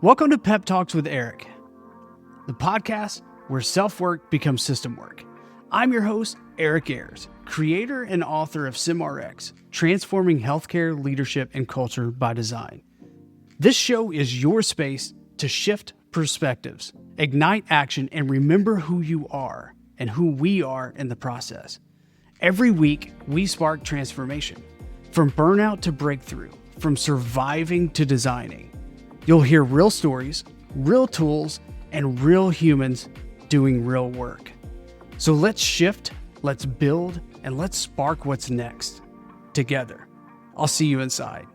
Welcome to PEP Talks with Eric, the podcast where self-work becomes system work. I'm your host, Eric Ayers, creator and author of SimRx, Transforming Healthcare, Leadership, and Culture by Design. This show is your space to shift perspectives, ignite action, and remember who you are and who we are in the process. Every week, we spark transformation, from burnout to breakthrough, from surviving to designing. You'll hear real stories, real tools, and real humans doing real work. So let's shift, let's build, and let's spark what's next together. I'll see you inside.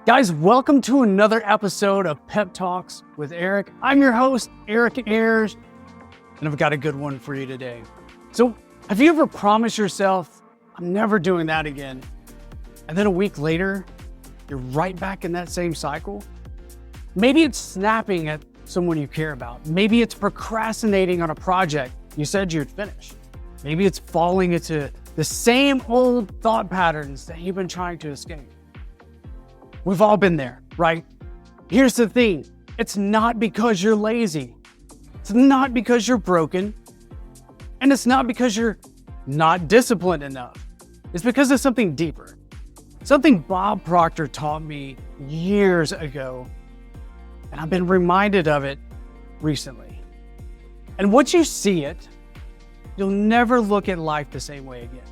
Guys, welcome to another episode of PEP Talks with Eric. I'm your host, Eric Ayers, and I've got a good one for you today. So have you ever promised yourself, I'm never doing that again? And then a week later, you're right back in that same cycle? Maybe it's snapping at someone you care about. Maybe it's procrastinating on a project you said you'd finish. Maybe it's falling into the same old thought patterns that you've been trying to escape. We've all been there, right? Here's the thing. It's not because you're lazy. It's not because you're broken. And it's not because you're not disciplined enough. It's because of something deeper. Something Bob Proctor taught me years ago, and I've been reminded of it recently. And once you see it, you'll never look at life the same way again.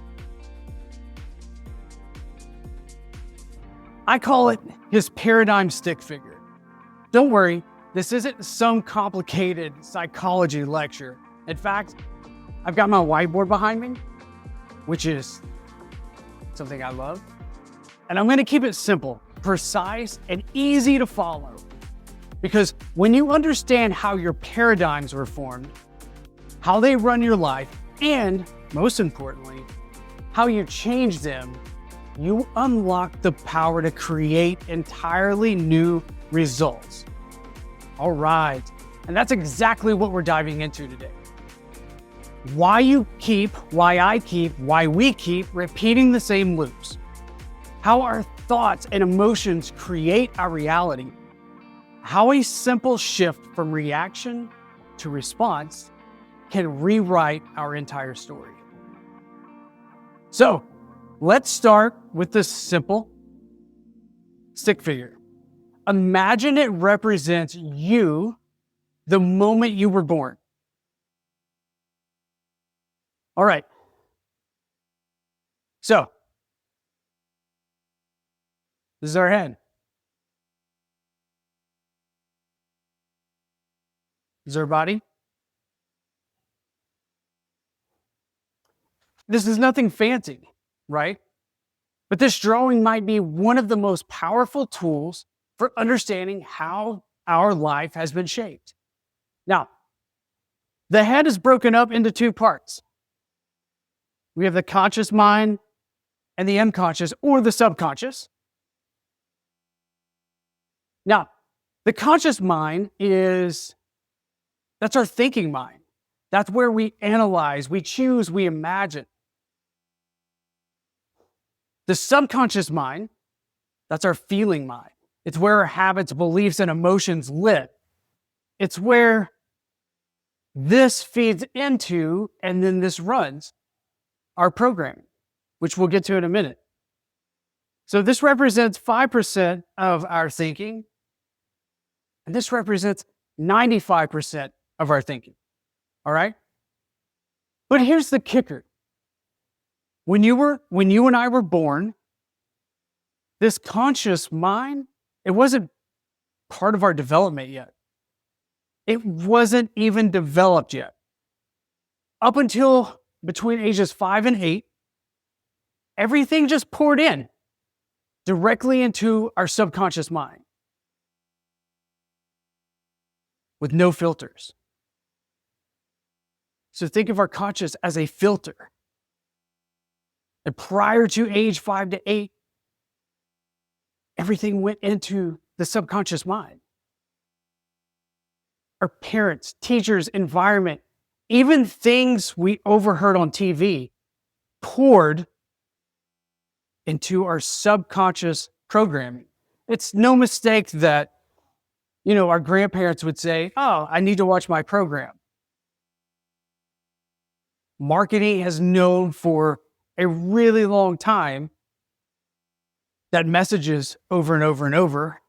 I call it his paradigm stick figure. Don't worry, this isn't some complicated psychology lecture. In fact, I've got my whiteboard behind me, which is something I love. And I'm going to keep it simple, precise, and easy to follow. Because when you understand how your paradigms were formed, how they run your life, and most importantly, how you change them, you unlock the power to create entirely new results. All right, and that's exactly what we're diving into today. Why we keep repeating the same loops. How our thoughts and emotions create our reality. How a simple shift from reaction to response can rewrite our entire story. So, let's start with this simple stick figure. Imagine it represents you the moment you were born. All right. So, this is our head. This is our body. This is nothing fancy, right? But this drawing might be one of the most powerful tools for understanding how our life has been shaped. Now, the head is broken up into two parts. We have the conscious mind and the unconscious or the subconscious. Now, the conscious mind that's our thinking mind. That's where we analyze, we choose, we imagine. The subconscious mind, that's our feeling mind. It's where our habits, beliefs, and emotions live. It's where this feeds into, and then this runs, our programming, which we'll get to in a minute. So this represents 5% of our thinking, and this represents 95% of our thinking. All right? But here's the kicker. When you and I were born, this conscious mind, it wasn't part of our development yet. It wasn't even developed yet. Up until between ages 5 and 8, everything just poured in directly into our subconscious mind with no filters. So think of our conscious as a filter. And prior to age 5 to 8, everything went into the subconscious mind. Our parents, teachers, environment, even things we overheard on TV poured into our subconscious programming. It's no mistake that Our grandparents would say, "Oh, I need to watch my program." Marketing has known for a really long time that messages over and over and over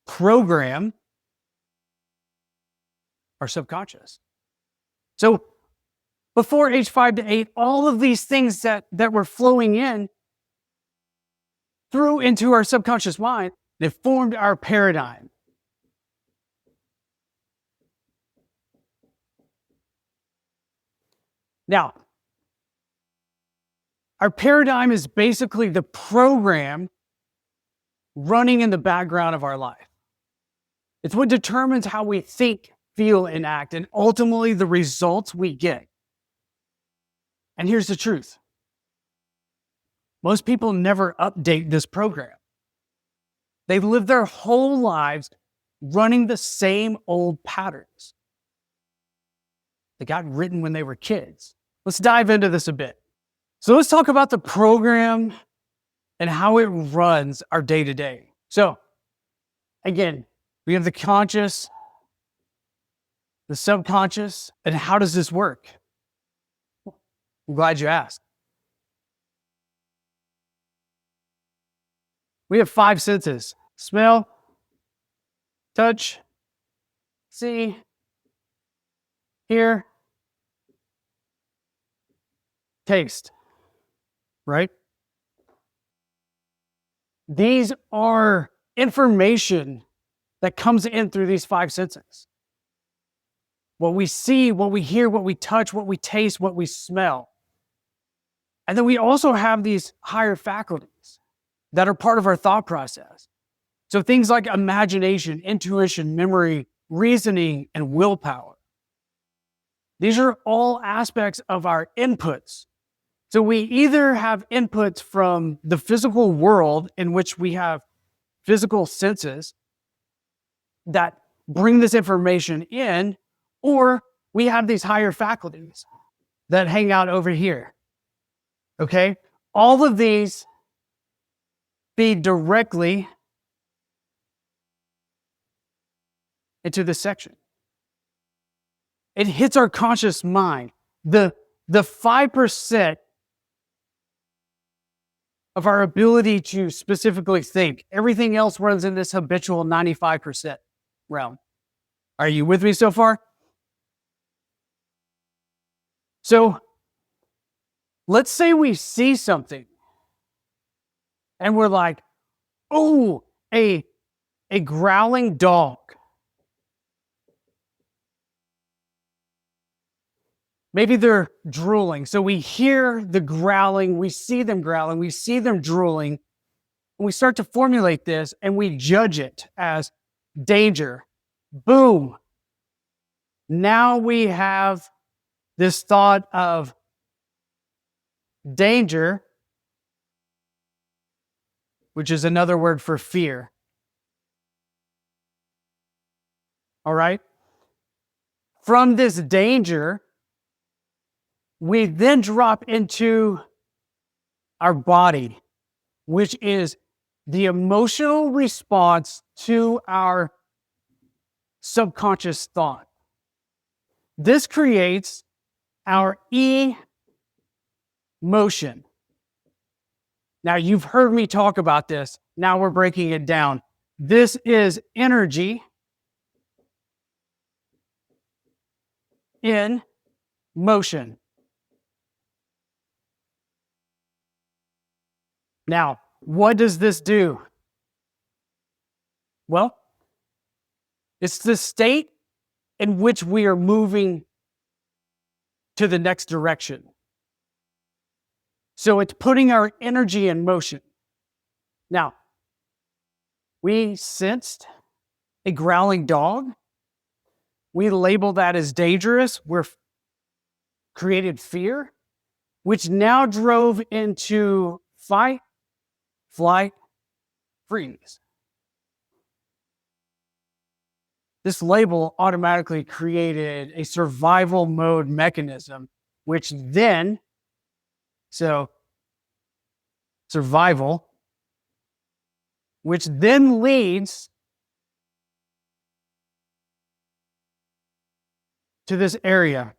program our subconscious. So before age 5 to 8, all of these things that were flowing in through into our subconscious mind, they formed our paradigm. Now, our paradigm is basically the program running in the background of our life. It's what determines how we think, feel, and act, and ultimately the results we get. And here's the truth. Most people never update this program. They live their whole lives running the same old patterns that got written when they were kids. Let's dive into this a bit. So let's talk about the program and how it runs our day-to-day. So again, we have the conscious, the subconscious, and how does this work? I'm glad you asked. We have 5 senses: smell, touch, see, hear, taste, right? These are information that comes in through these 5 senses. What we see, what we hear, what we touch, what we taste, what we smell. And then we also have these higher faculties that are part of our thought process. So things like imagination, intuition, memory, reasoning, and willpower. These are all aspects of our inputs. So we either have inputs from the physical world in which we have physical senses that bring this information in, or we have these higher faculties that hang out over here. Okay? All of these feed directly into this section. It hits our conscious mind. The 5% of our ability to specifically think. Everything else runs in this habitual 95% realm. Are you with me so far? So let's say we see something and we're like, oh, a growling dog. Maybe they're drooling. So we hear the growling, we see them growling, we see them drooling, and we start to formulate this and we judge it as danger. Boom. Now we have this thought of danger, which is another word for fear. All right? From this danger, we then drop into our body, which is the emotional response to our subconscious thought. This creates our emotion. Now, you've heard me talk about this. Now we're breaking it down. This is energy in motion. Now, what does this do? Well, it's the state in which we are moving to the next direction. So it's putting our energy in motion. Now, we sensed a growling dog. We label that as dangerous. We're created fear, which now drove into fight, flight, freeze. This label automatically created a survival mode mechanism, which then, so survival, which then leads to this area,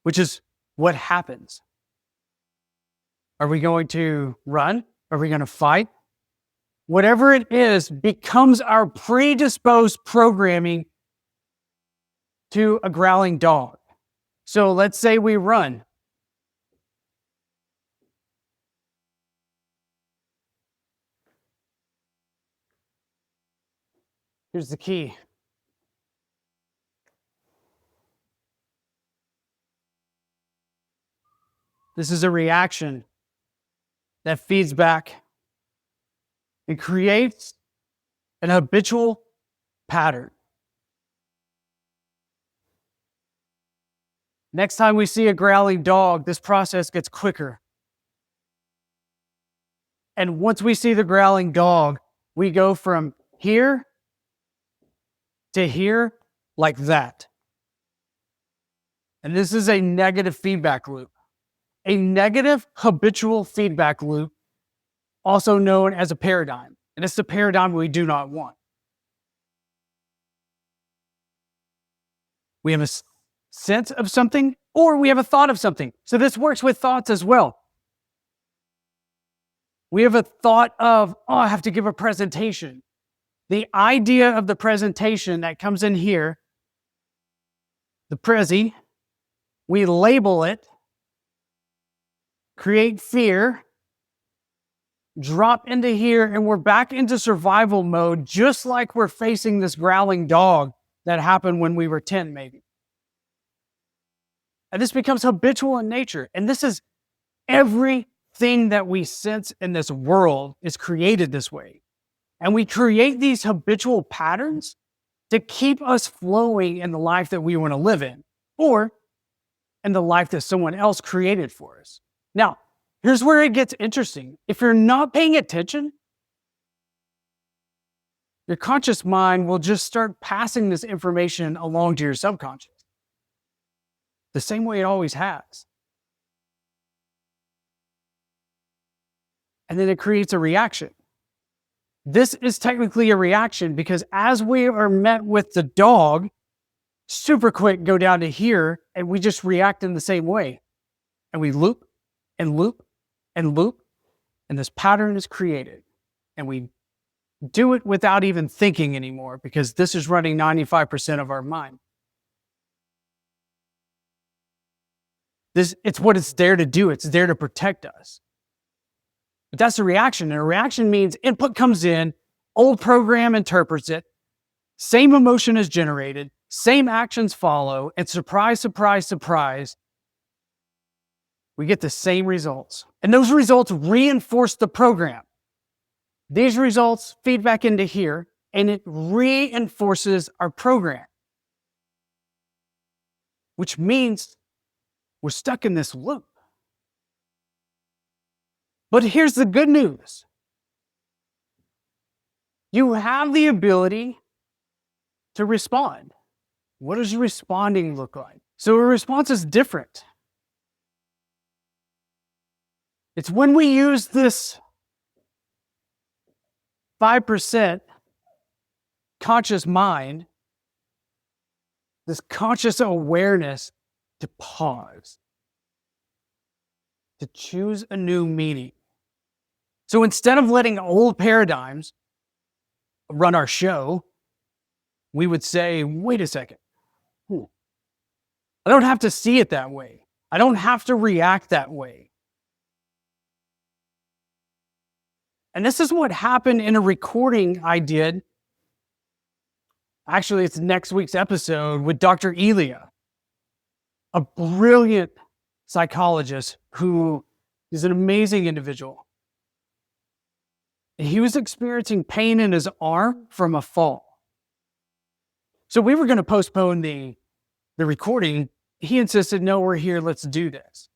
which is what happens. Are we going to run? Are we going to fight? Whatever it is becomes our predisposed programming to a growling dog. So let's say we run. Here's the key. This is a reaction that feeds back and creates an habitual pattern. Next time we see a growling dog, this process gets quicker. And once we see the growling dog, we go from here to here like that. And this is a negative feedback loop. A negative habitual feedback loop, also known as a paradigm. And it's the paradigm we do not want. We have a sense of something, or we have a thought of something. So this works with thoughts as well. We have a thought of, I have to give a presentation. The idea of the presentation that comes in here, the Prezi, we label it, create fear, drop into here, and we're back into survival mode, just like we're facing this growling dog that happened when we were 10, maybe. And this becomes habitual in nature. And this is everything that we sense in this world is created this way. And we create these habitual patterns to keep us flowing in the life that we want to live in, or in the life that someone else created for us. Now, here's where it gets interesting. If you're not paying attention, your conscious mind will just start passing this information along to your subconscious, the same way it always has. And then it creates a reaction. This is technically a reaction because as we are met with the dog, super quick go down to here and we just react in the same way. And we loop and loop and loop, and this pattern is created. And we do it without even thinking anymore because this is running 95% of our mind. It's what it's there to do. It's there to protect us. But that's a reaction. And a reaction means input comes in, old program interprets it, same emotion is generated, same actions follow, and surprise, surprise, surprise, we get the same results. And those results reinforce the program. These results feed back into here, and it reinforces our program. Which means we're stuck in this loop. But here's the good news. You have the ability to respond. What does responding look like? So a response is different. It's when we use this 5% conscious mind, this conscious awareness, to pause, to choose a new meaning. So instead of letting old paradigms run our show, we would say, wait a second. I don't have to see it that way. I don't have to react that way. And this is what happened in a recording I did. Actually, it's next week's episode with Dr. Elia, a brilliant psychologist who is an amazing individual. He was experiencing pain in his arm from a fall. So we were going to postpone the recording. He insisted, no, we're here, let's do this.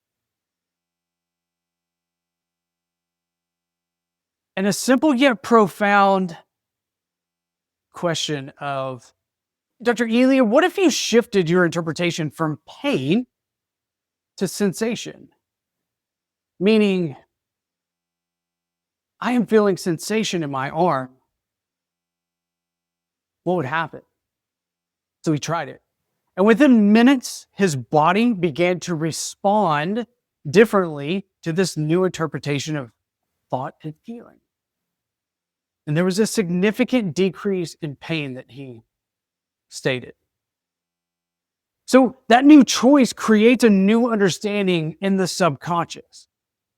And a simple yet profound question of, Dr. Elia, what if you shifted your interpretation from pain to sensation? Meaning, I am feeling sensation in my arm. What would happen? So we tried it. And within minutes, his body began to respond differently to this new interpretation of thought and feeling. And there was a significant decrease in pain that he stated. So that new choice creates a new understanding in the subconscious,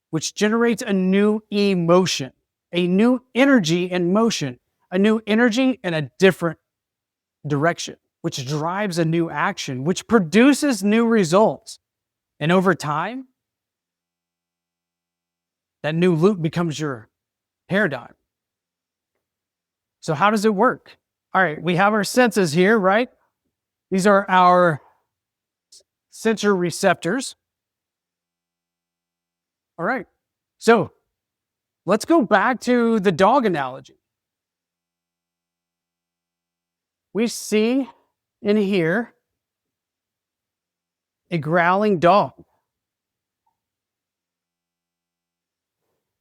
which generates a new emotion, a new energy in motion, a new energy in a different direction, which drives a new action, which produces new results. And over time, that new loop becomes your paradigm. So how does it work? All right, we have our senses here, right? These are our sensor receptors. All right, so let's go back to the dog analogy. We see and hear a growling dog.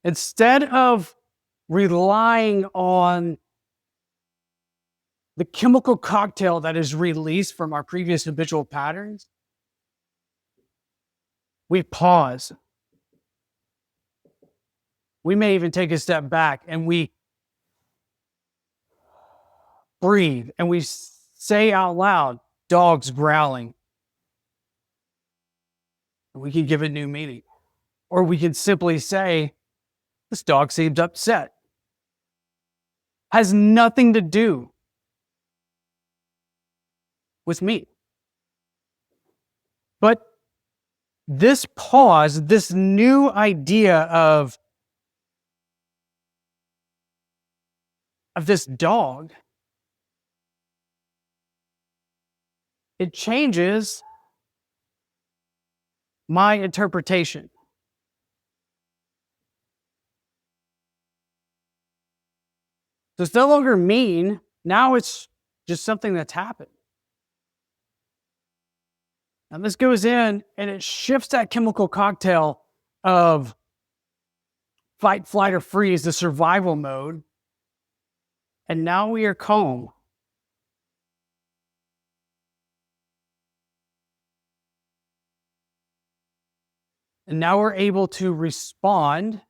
Instead of relying on the chemical cocktail that is released from our previous habitual patterns, we pause. We may even take a step back and we breathe and we say out loud, "Dog's growling." We can give it new meaning. Or we can simply say, "This dog seems upset." Has nothing to do with me. But this pause, this new idea of this dog, it changes my interpretation. So it's no longer mean, now it's just something that's happened. And this goes in and it shifts that chemical cocktail of fight, flight, or freeze, the survival mode. And now we are calm. And now we're able to respond,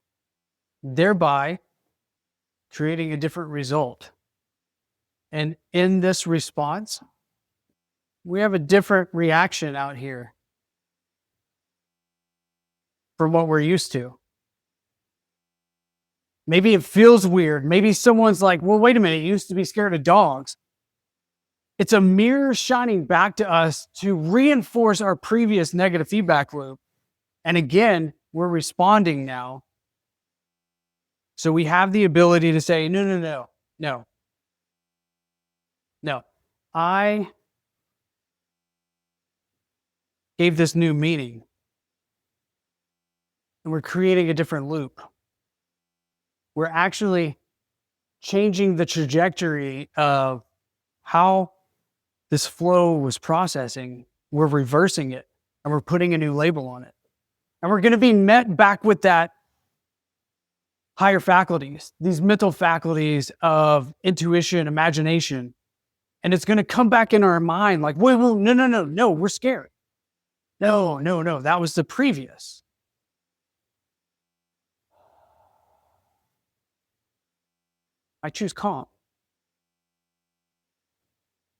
thereby creating a different result. And in this response, we have a different reaction out here from what we're used to. Maybe it feels weird. Maybe someone's like, "Well, wait a minute, you used to be scared of dogs." It's a mirror shining back to us to reinforce our previous negative feedback loop. And again, we're responding now. So we have the ability to say, no. I gave this new meaning. And we're creating a different loop. We're actually changing the trajectory of how this flow was processing. We're reversing it and we're putting a new label on it. And we're going to be met back with that higher faculties, these mental faculties of intuition, imagination. And it's going to come back in our mind like, wait, no, we're scared. No, that was the previous. I choose calm.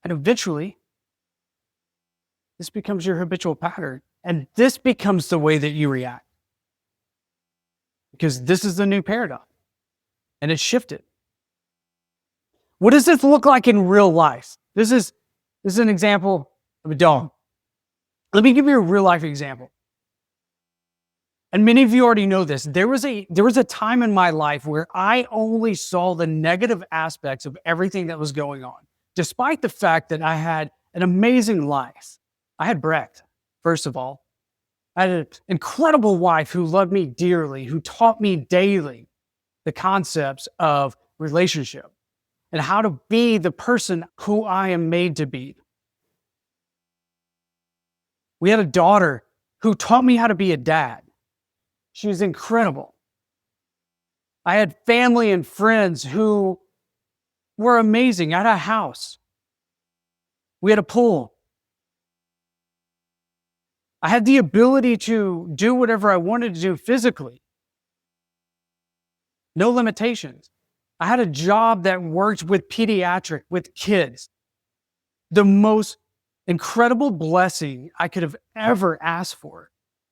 And eventually, this becomes your habitual pattern. And this becomes the way that you react. Because this is the new paradigm. And it's shifted. What does this look like in real life? This is an example of a dog. Let me give you a real life example. And many of you already know this. There was a time in my life where I only saw the negative aspects of everything that was going on, despite the fact that I had an amazing life. I had Brecht, first of all. I had an incredible wife who loved me dearly, who taught me daily the concepts of relationship and how to be the person who I am made to be. We had a daughter who taught me how to be a dad. She was incredible. I had family and friends who were amazing. I had a house. We had a pool. I had the ability to do whatever I wanted to do physically. No limitations. I had a job that worked with with kids. The most incredible blessing I could have ever asked for.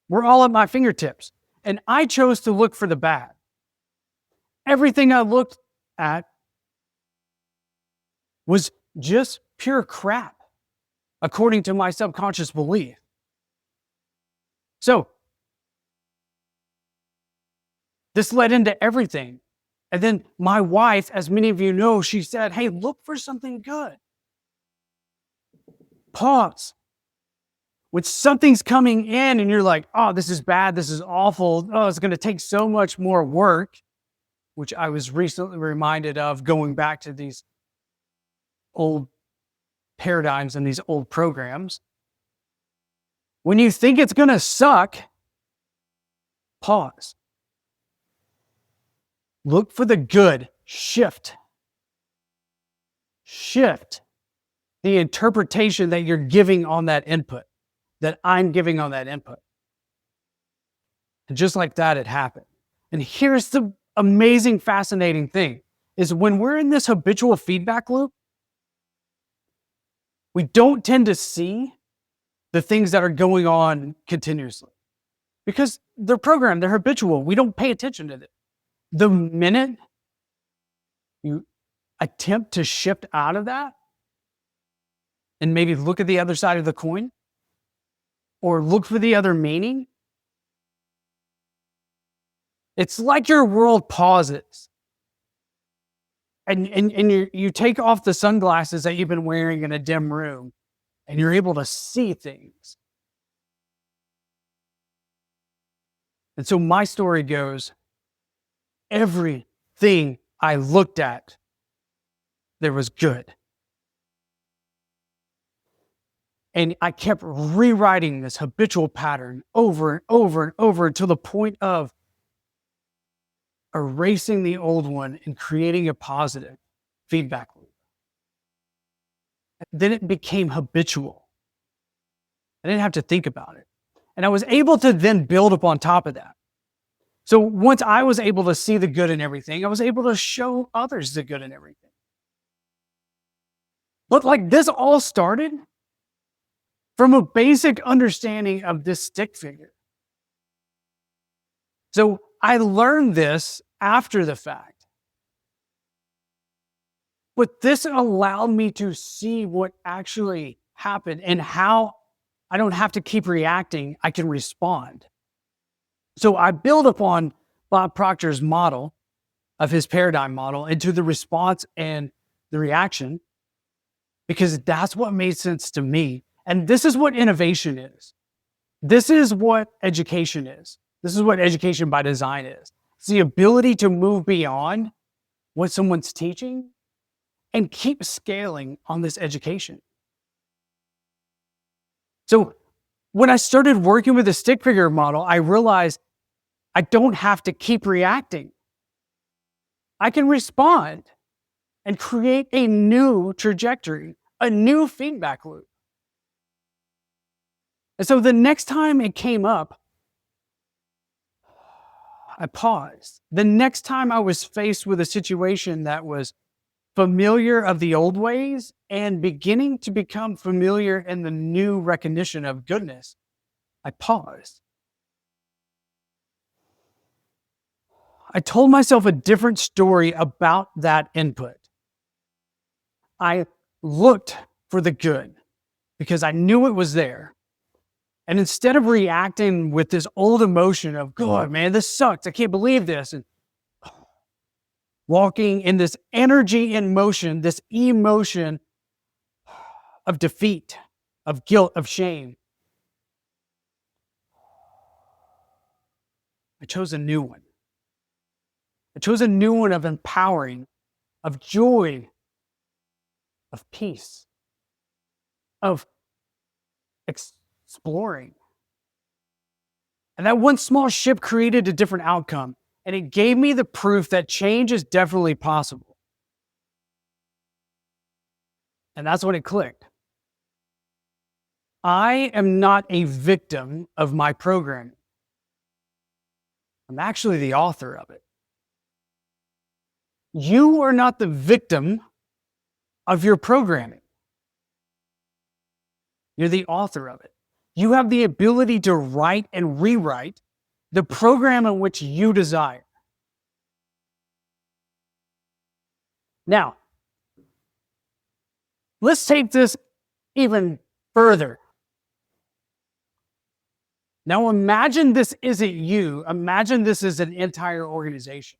We're all at my fingertips. And I chose to look for the bad. Everything I looked at was just pure crap, according to my subconscious belief. So, this led into everything. And then my wife, as many of you know, she said, hey, look for something good. Pause. When something's coming in and you're like, oh, this is bad, this is awful, oh, it's going to take so much more work, which I was recently reminded of going back to these old paradigms and these old programs. When you think it's going to suck, pause. Look for the good. Shift the interpretation that you're giving on that input, that I'm giving on that input. And just like that, it happened. And here's the amazing, fascinating thing, is when we're in this habitual feedback loop, we don't tend to see the things that are going on continuously because they're programmed, they're habitual. We don't pay attention to it. The minute you attempt to shift out of that and maybe look at the other side of the coin or look for the other meaning, it's like your world pauses. And you take off the sunglasses that you've been wearing in a dim room and you're able to see things. And so my story goes, everything I looked at, there was good. And I kept rewriting this habitual pattern over and over and over to the point of erasing the old one and creating a positive feedback loop. And then it became habitual. I didn't have to think about it. And I was able to then build upon top of that. So once I was able to see the good in everything, I was able to show others the good in everything. But like this all started from a basic understanding of this stick figure. So I learned this after the fact. But this allowed me to see what actually happened and how I don't have to keep reacting, I can respond. So I build upon Bob Proctor's model of his paradigm model into the response and the reaction, because that's what made sense to me. And this is what innovation is. This is what education is. This is what education by design is. It's the ability to move beyond what someone's teaching and keep scaling on this education. So when I started working with the stick figure model, I realized I don't have to keep reacting. I can respond and create a new trajectory, a new feedback loop. And so the next time it came up, I paused. The next time I was faced with a situation that was familiar of the old ways and beginning to become familiar in the new recognition of goodness, I paused. I told myself a different story about that input. I looked for the good because I knew it was there. And instead of reacting with this old emotion of, God, man, this sucks, I can't believe this, and walking in this energy in motion, this emotion of defeat, of guilt, of shame, I chose a new one. I chose a new one of empowering, of joy, of peace, of exploring. And that one small shift created a different outcome. And it gave me the proof that change is definitely possible. And that's when it clicked. I am not a victim of my programming. I'm actually the author of it. You are not the victim of your programming. You're the author of it. You have the ability to write and rewrite the program in which you desire. Now, let's take this even further. Now, imagine this isn't you. Imagine this is an entire organization.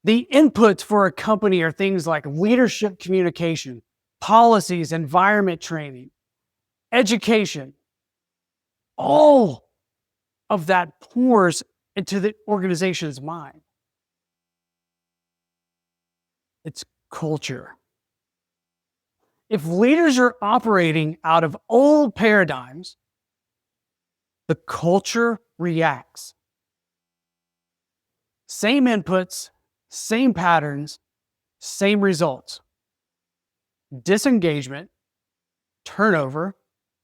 The inputs for a company are things like leadership communication, policies, environment training, education. All of that pours into the organization's mind. It's culture. If leaders are operating out of old paradigms, the culture reacts. Same inputs, same patterns, same results. Disengagement, turnover,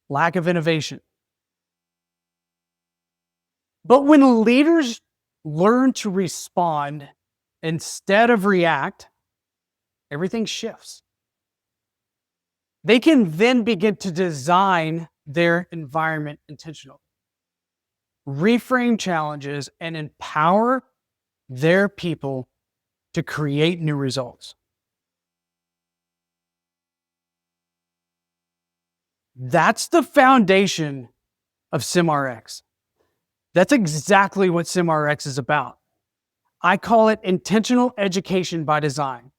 lack of innovation. But when leaders learn to respond instead of react, everything shifts. They can then begin to design their environment intentionally, reframe challenges, and empower their people to create new results. That's the foundation of SimRx. That's exactly what SimRx is about. I call it intentional education by design.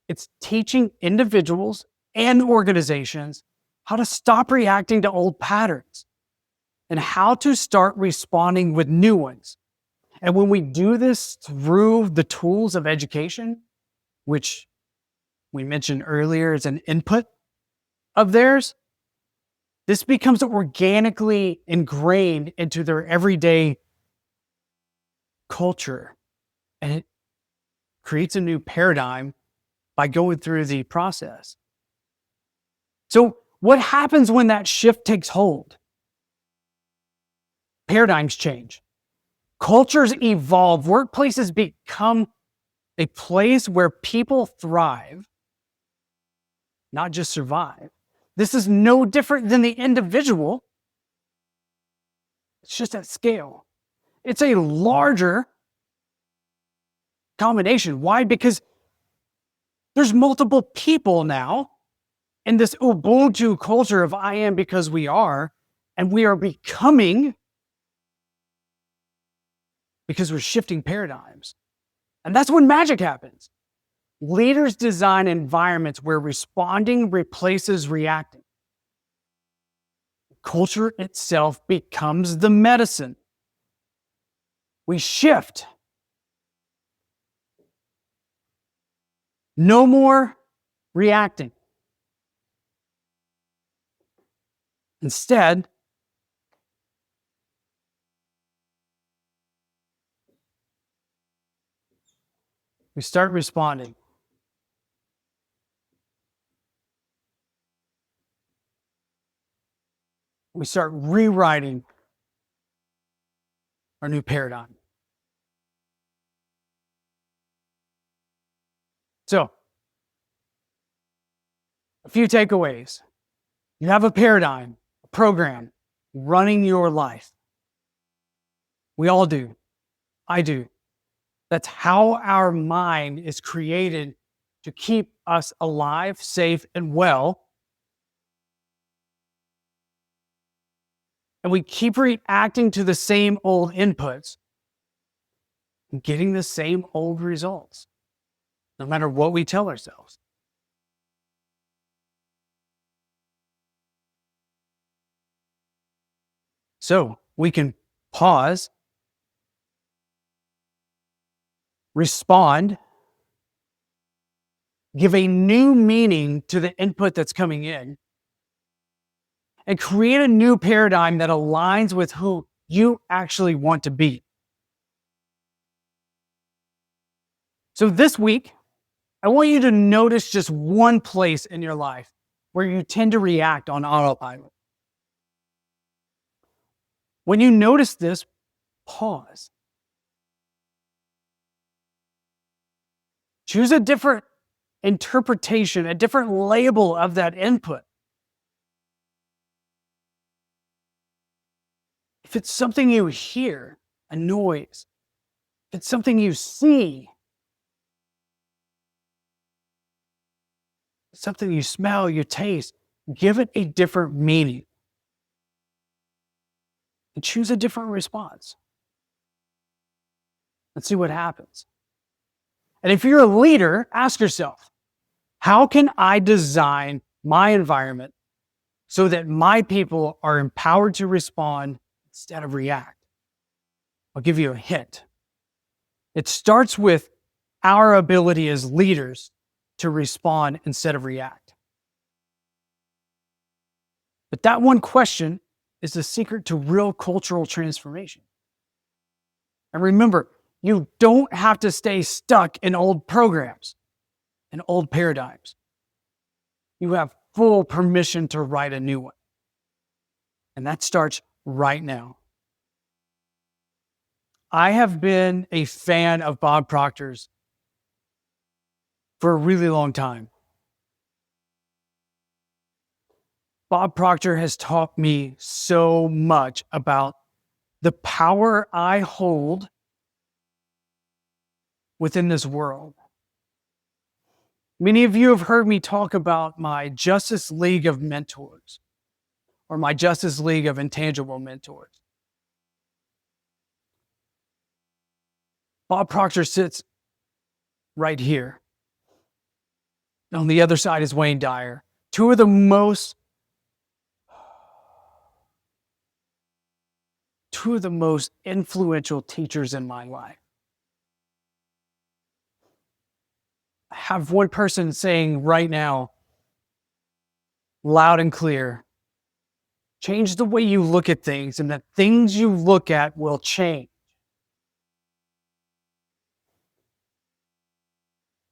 It's teaching individuals and organizations how to stop reacting to old patterns and how to start responding with new ones. And when we do this through the tools of education, which we mentioned earlier is an input of theirs, this becomes organically ingrained into their everyday culture. And it creates a new paradigm by going through the process. So what happens when that shift takes hold? Paradigms change. Cultures evolve. Workplaces become a place where people thrive, not just survive. This is no different than the individual. It's just at scale. It's a larger combination. Why? Because there's multiple people now in this Ubuntu culture of I am because we are, and we are becoming because we're shifting paradigms. And that's when magic happens. Leaders design environments where responding replaces reacting. Culture itself becomes the medicine. We shift. No more reacting. Instead, we start responding. We start rewriting our new paradigm. So, a few takeaways. You have a paradigm, a program running your life. We all do. I do. That's how our mind is created to keep us alive, safe, and well. And we keep reacting to the same old inputs and getting the same old results, no matter what we tell ourselves. So we can pause, respond, give a new meaning to the input that's coming in, and create a new paradigm that aligns with who you actually want to be. So this week, I want you to notice just one place in your life where you tend to react on autopilot. When you notice this, pause. Choose a different interpretation, a different label of that input. If it's something you hear, a noise, if it's something you see, something you smell, you taste, give it a different meaning. And choose a different response. Let's see what happens. And if you're a leader, ask yourself, how can I design my environment so that my people are empowered to respond instead of react? I'll give you a hint. It starts with our ability as leaders to respond instead of react. But that one question is the secret to real cultural transformation. And remember, you don't have to stay stuck in old programs and old paradigms. You have full permission to write a new one. And that starts right now. I have been a fan of Bob Proctor's for a really long time. Bob Proctor has taught me so much about the power I hold within this world. Many of you have heard me talk about my Justice League of mentors or my Justice League of intangible mentors. Bob Proctor sits right here. On the other side is Wayne Dyer. Two of the most influential teachers in my life. I have one person saying right now, loud and clear, change the way you look at things, and the things you look at will change.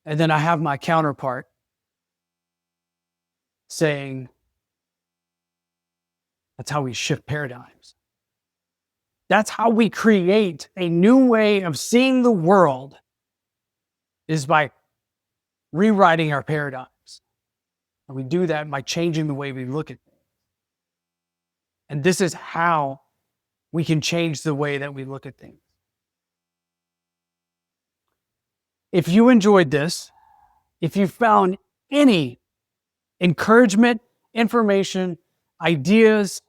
And then I have my counterpart saying, that's how we shift paradigms. That's how we create a new way of seeing the world, is by rewriting our paradigms. And we do that by changing the way we look at things. And this is how we can change the way that we look at things. If you enjoyed this, if you found any encouragement, information, ideas,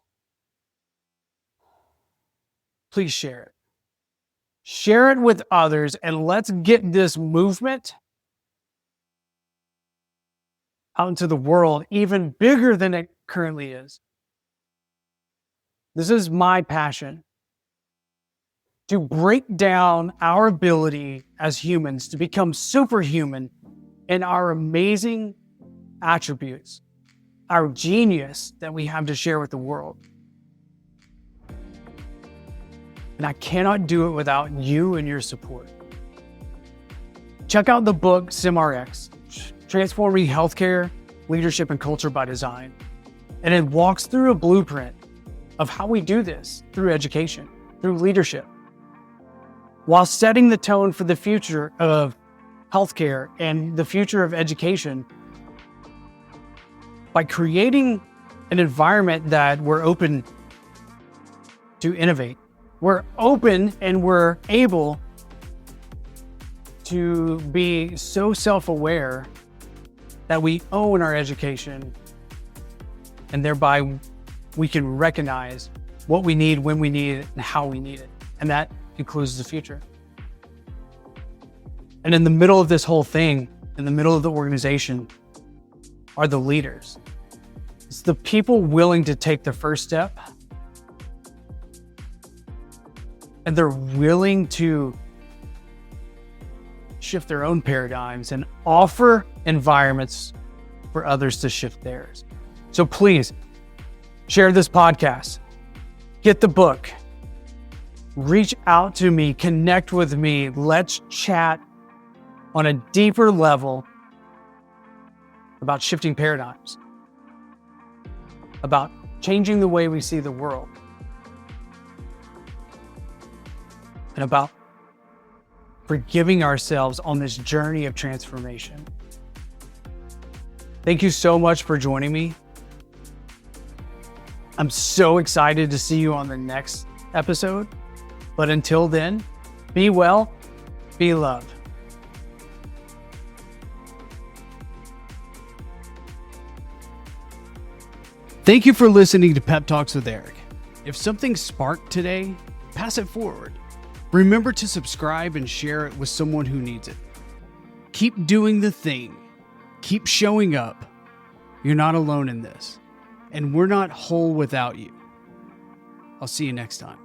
please share it. Share it with others, and let's get this movement out into the world even bigger than it currently is. This is my passion, to break down our ability as humans to become superhuman in our amazing attributes, our genius that we have to share with the world. And I cannot do it without you and your support. Check out the book SimRx, Transforming Healthcare, Leadership, and Culture by Design. And it walks through a blueprint of how we do this through education, through leadership, while setting the tone for the future of healthcare and the future of education by creating an environment that we're open to innovate. We're open and we're able to be so self-aware that we own our education, and thereby we can recognize what we need, when we need it, and how we need it. And that includes the future. And in the middle of this whole thing, in the middle of the organization, are the leaders. It's the people willing to take the first step, and they're willing to shift their own paradigms and offer environments for others to shift theirs. So please share this podcast, get the book, reach out to me, connect with me. Let's chat on a deeper level about shifting paradigms. about changing the way we see the world, and about forgiving ourselves on this journey of transformation. Thank you so much for joining me. I'm so excited to see you on the next episode. But until then, be well, be loved. Thank you for listening to Pep Talks with Eric. If something sparked today, pass it forward. Remember to subscribe and share it with someone who needs it. Keep doing the thing. Keep showing up. You're not alone in this. And we're not whole without you. I'll see you next time.